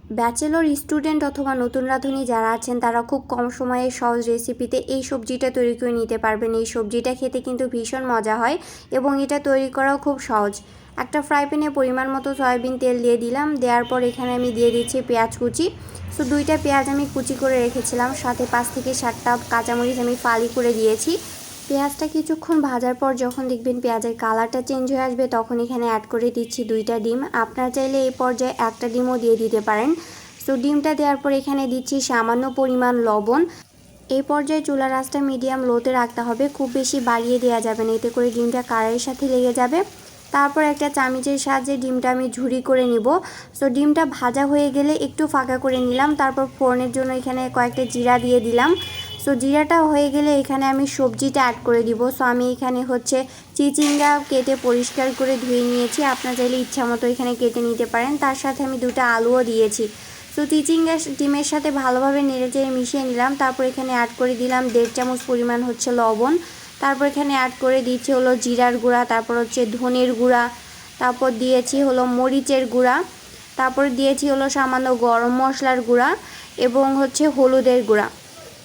Bachelor student অথবা নতুন রাঁধুনি যারা আছেন তারা খুব কম সময়ে সহজ রেসিপিতে এই সবজিটা তৈরি করে নিতে পারবেন। এই সবজিটা খেতে কিন্তু ভীষণ মজা হয় এবং এটা তৈরি করাও খুব সহজ। একটা ফ্রাই প্যানে পরিমাণ মতো সয়াবিন তেল দিয়ে দিলাম। দেওয়ার পর এখানে আমি দিয়ে দিচ্ছি পেঁয়াজ কুচি। সো 2টা পেঁয়াজ আমি কুচি করে রেখেছিলাম, সাথে 5 থেকে 7টা কাঁচামরিচ আমি ফালি করে দিয়েছি। পেঁয়াজটা কিছুক্ষণ ভাজার পর যখন দেখবেন পেঁয়াজের কালারটা চেঞ্জ হয়ে আসবে তখন এখানে অ্যাড করে দিচ্ছি 2টা ডিম। আপনারা চাইলে এই পর্যায়ে একটা ডিমও দিয়ে দিতে পারেন। সো ডিমটা দেওয়ার পর এখানে দিচ্ছি সামান্য পরিমাণ লবণ। এই পর্যায়ে চুলার আঁচটা মিডিয়াম লোতে রাখতে হবে, খুব বেশি বাড়িয়ে দেওয়া যাবে না, এতে করে ডিমটা কড়াইয়ের সাথে লেগে যাবে। তারপর একটা চামচের সাহায্যে ডিমটা আমি ঝুরি করে নিব। সো ডিমটা ভাজা হয়ে গেলে একটু ফাঁকা করে নিলাম। তারপর ফোড়নের জন্য এখানে কয়েকটা জিরা দিয়ে দিলাম। সো জিরাটা হয়ে গেলে এখানে আমি সবজিটা অ্যাড করে দিব। সো আমি এখানে হচ্ছে চিচিঙ্গা কেটে পরিষ্কার করে ধুয়ে নিয়েছি, আপনারা চাইলে ইচ্ছা মতো এখানে কেটে নিতে পারেন। তার সাথে আমি 2টা আলুও দিয়েছি। সো চিচিঙ্গা ডিমের সাথে ভালোভাবে নেড়েচেড়ে মিশিয়ে নিলাম। তারপর এখানে অ্যাড করে দিলাম 1.5 চামচ পরিমাণ হচ্ছে লবণ। তারপর এখানে অ্যাড করে দিচ্ছি হলো জিরার গুঁড়া, তারপর হচ্ছে ধনের গুঁড়া, তারপর দিয়েছি হলো মরিচের গুঁড়া, তারপর দিয়েছি হলো সামান্য গরম মশলার গুঁড়া এবং হচ্ছে হলুদের গুঁড়া।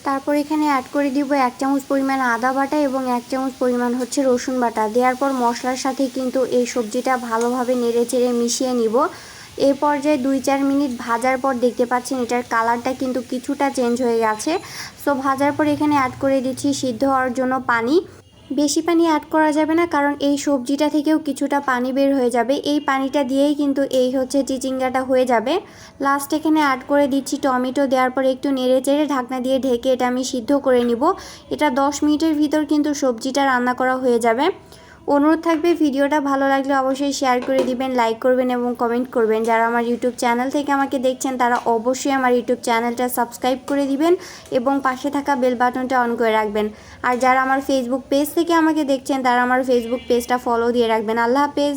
তারপর এখানে অ্যাড করে দিব 1 চামচ পরিমাণ আদা বাটা এবং 1 চামচ পরিমাণ হচ্ছে রসুন বাটা। দেওয়ার পর মশলার সাথে কিন্তু এই সবজিটা ভালোভাবে নেড়েচেড়ে মিশিয়ে নিব। এই পর্যায়ে 2-4 মিনিট ভাজার পর দেখতে পাচ্ছেন এটার কালারটা কিন্তু কিছুটা চেঞ্জ হয়ে গেছে। সো ভাজার পর এখানে অ্যাড করে দিচ্ছি সিদ্ধ হওয়ার জন্য পানি। বেশি পানি অ্যাড করা যাবে না, কারণ এই সবজিটা থেকেও কিছুটা পানি বের হয়ে যাবে। এই পানিটা দিয়েই কিন্তু এই হচ্ছে চিচিঙ্গাটা হয়ে যাবে। লাস্ট এখানে অ্যাড করে দিচ্ছি টমেটো। দেওয়ার পর একটু নেড়ে চেড়ে ঢাকনা দিয়ে ঢেকে এটা আমি সিদ্ধ করে নিব। এটা 10 মিনিটের ভিতর কিন্তু সবজিটা রান্না করা হয়ে যাবে। অনুরোধ থাকবে ভিডিওটা ভালো লাগলে অবশ্যই শেয়ার করে দিবেন, লাইক করবেন এবং কমেন্ট করবেন। যারা আমার ইউটিউব চ্যানেল থেকে আমাকে দেখছেন তারা অবশ্যই আমার ইউটিউব চ্যানেলটা সাবস্ক্রাইব করে দিবেন এবং পাশে থাকা বেল বাটনটা অন করে রাখবেন। আর যারা আমার ফেসবুক পেজ থেকে আমাকে দেখছেন তারা আমার ফেসবুক পেজটা ফলো দিয়ে রাখবেন। আল্লাহ হাফেজ।